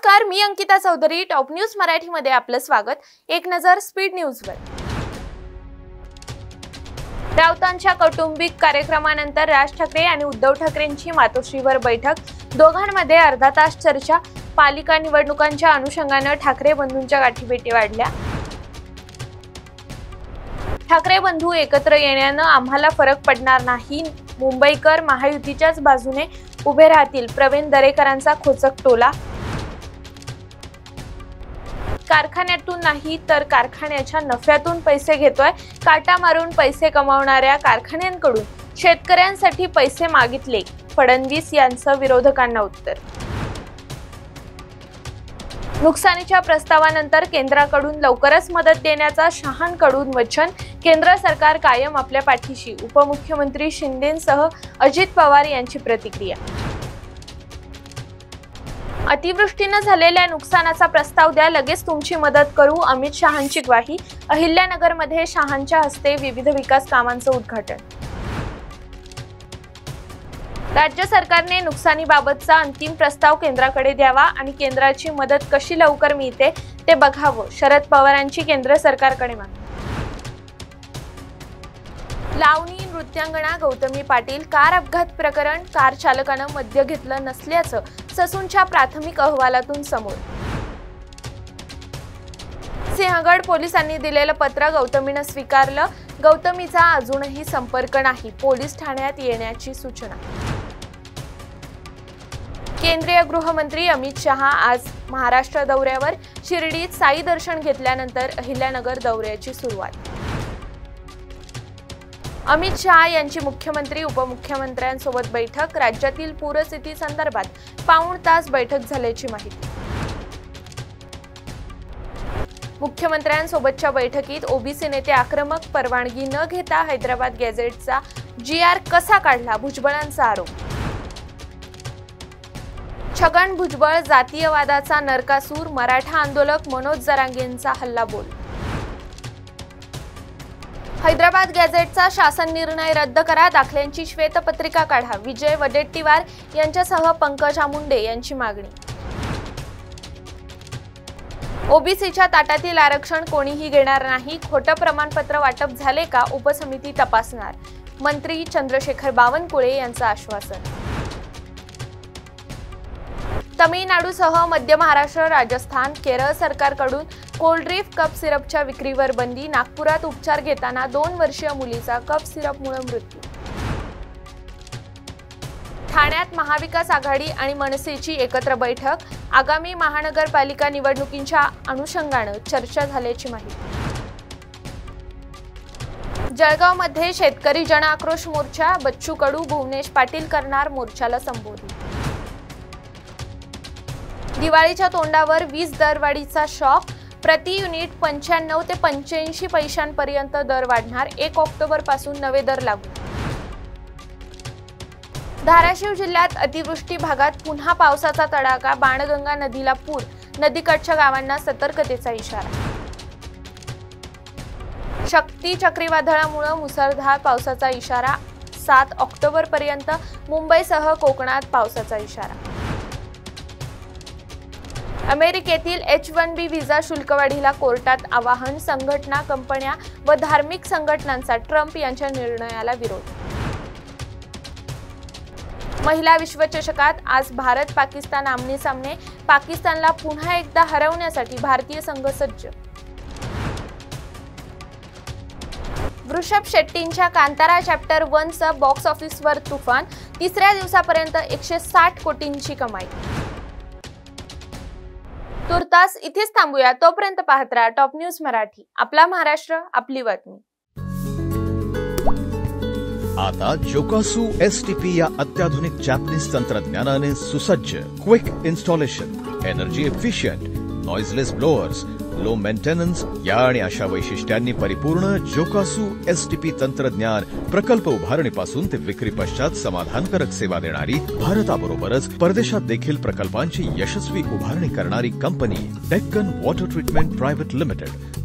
नमस्कार, मी Ankita Chaudhari. Top news मराठीमध्ये आपलं स्वागत. एक नजर स्पीड न्यूजवर. राऊतांच्या कौटुंबिक कार्यक्रमानंतर राज ठाकरे आणि उद्धव ठाकरेंची मातोश्रीवर बैठक. दोघांमध्ये अर्धा तास चर्चा. पालिका निवडणुकांच्या अनुषंगाने ठाकरे बंधूंच्या गाठीभेटी वाढल्या. ठाकरे बंधू एकत्र येण्यानं आम्हाला फरक पडणार नाही. मुंबईकर महायुतीच्याच बाजूने उभे राहतील. प्रवीण दरेकरांचा खोचक टोला. कारखान्यातून नाही तर कारखान्याच्या नफ्यातून पैसे घेतोय. काटा मारून पैसे कमावणाऱ्या कारखान्यांकडून शेतकऱ्यांसाठी पैसे मागितले. फडणवीस यांचं विरोधकांना उत्तर. नुकसानीच्या प्रस्तावानंतर केंद्राकडून लवकरच मदत देण्याचा शहांकडून वचन. केंद्र सरकार कायम आपल्या पाठीशी. उपमुख्यमंत्री शिंदेंसह अजित पवार यांची प्रतिक्रिया. अतिवृष्टीने झालेल्या नुकसानाचा प्रस्ताव द्या, लगेच तुमची मदत करू. अमित शहांची ग्वाही. अहिल्यानगरमध्ये शहांच्या हस्ते विविध विकास कामांचं उद्घाटन. राज्य सरकारने नुकसानीबाबतचा अंतिम प्रस्ताव केंद्राकडे द्यावा आणि केंद्राची मदत कशी लवकर मिळते ते बघावं. शरद पवारांची केंद्र सरकारकडे मागणी. लावणी नृत्यांगना गौतमी पाटील कार अपघात प्रकरण. कार चालकानं मद्य घेतलं नसल्याचं ससूनच्या प्राथमिक अहवालातून समोर. सिंहगड पोलिसांनी दिलेलं पत्र गौतमीनं स्वीकारलं. गौतमीचा अजूनही संपर्क नाही. पोलीस ठाण्यात येण्याची सूचना. केंद्रीय गृहमंत्री अमित शहा आज महाराष्ट्र दौऱ्यावर. शिर्डीत साई दर्शन घेतल्यानंतर अहिल्यानगर दौऱ्याची सुरुवात. अमित शहा यांची मुख्यमंत्री उपमुख्यमंत्र्यांसोबत बैठक. राज्यातील पूरस्थिती संदर्भात पाऊण तास बैठक झाल्याची माहिती. मुख्यमंत्र्यांसोबतच्या बैठकीत ओबीसी नेते आक्रमक. परवानगी न घेता हैदराबाद गॅझेटचा GR कसा काढला, भुजबळांचा आरोप. छगन भुजबळ जातीयवादाचा नरकासूर. मराठा आंदोलक मनोज जरांगेंचा हल्लाबोल. हैदराबाद गॅझेटचा शासन निर्णय रद्द करा. दाखल्यांची श्वेतपत्रिका काढा. विजय वडेट्टीवार यांच्यासह पंकजा मुंडे यांची मागणी. ओबीसीच्या ताटातील आरक्षण कोणीही घेणार नाही. खोटं प्रमाणपत्र वाटप झाले का, उपसमिती तपासणार. मंत्री चंद्रशेखर बावनकुळे यांचं आश्वासन. तमिळनाडूसह मध्य महाराष्ट्र, राजस्थान, केरळ सरकारकडून कोल्ड्रिफ्ट कप सिरपच्या विक्रीवर बंदी. नागपुरात उपचार घेताना 2 वर्षीय मुलीचा कप सिरपमुळे मृत्यू. ठाण्यात महाविकास आघाडी आणि मनसेची एकत्र बैठक. आगामी महानगरपालिका निवडणुकींच्या अनुषंगाने चर्चा झाल्याची माहिती. जळगावमध्ये शेतकरी जन आक्रोश मोर्चा. बच्चू कडू, भुवनेश पाटील करणार मोर्चाला संबोधित. दिवाळीच्या तोंडावर वीज दरवाढीचा शॉक. प्रति युनिट 95 ते 85 पैशांपर्यंत दर वाढणार. 1 ऑक्टोबर पासून नवे दर लागू. धाराशिव जिल्ह्यात अतिवृष्टी भागात पुन्हा पावसाचा तडाखा. बाणगंगा नदीला पूर. नदीकाठच्या गावांना सतर्कतेचा इशारा. शक्ती चक्रीवादळामुळे मुसळधार पावसाचा इशारा. 7 ऑक्टोबर पर्यंत मुंबईसह कोकणात पावसाचा इशारा. अमेरिकेतील H-1B व्हिसा शुल्कवाढीला कोर्टात आवाहन. संघटना, कंपन्या व धार्मिक संघटनांचा ट्रम्प यांच्या निर्णयाला विरोध. महिला विश्वचषकात आज भारत पाकिस्तान आमने सामने. पाकिस्तानला पुन्हा एकदा हरवण्यासाठी भारतीय संघ सज्ज. वृषभ शेट्टींच्या कांतारा चॅप्टर 1चं बॉक्स ऑफिसवर तुफान. 3ऱ्या दिवसापर्यंत 160 कोटींची कमाई. तुर्तास इथेच थांबूया. तोपर्यंत पाहत राहा टॉप न्यूज मराठी. आपला महाराष्ट्र, आपली बातमी. आता जोकासू STP या अत्याधुनिक जॅपनीज तंत्रज्ञानाने सुसज्ज. Quick installation, energy efficient, noiseless blowers, low maintenance या आणि अशा वैशिष्ट्यांनी परिपूर्ण जोकासू STP तंत्रज्ञान प्रकल्प उभारणीपासून ते विक्री पश्चात समाधानकारक सेवा देणारी, भारताबरोबरच परदेशात देखील प्रकल्पांची यशस्वी उभारणी करणारी company Deccan water treatment private limited.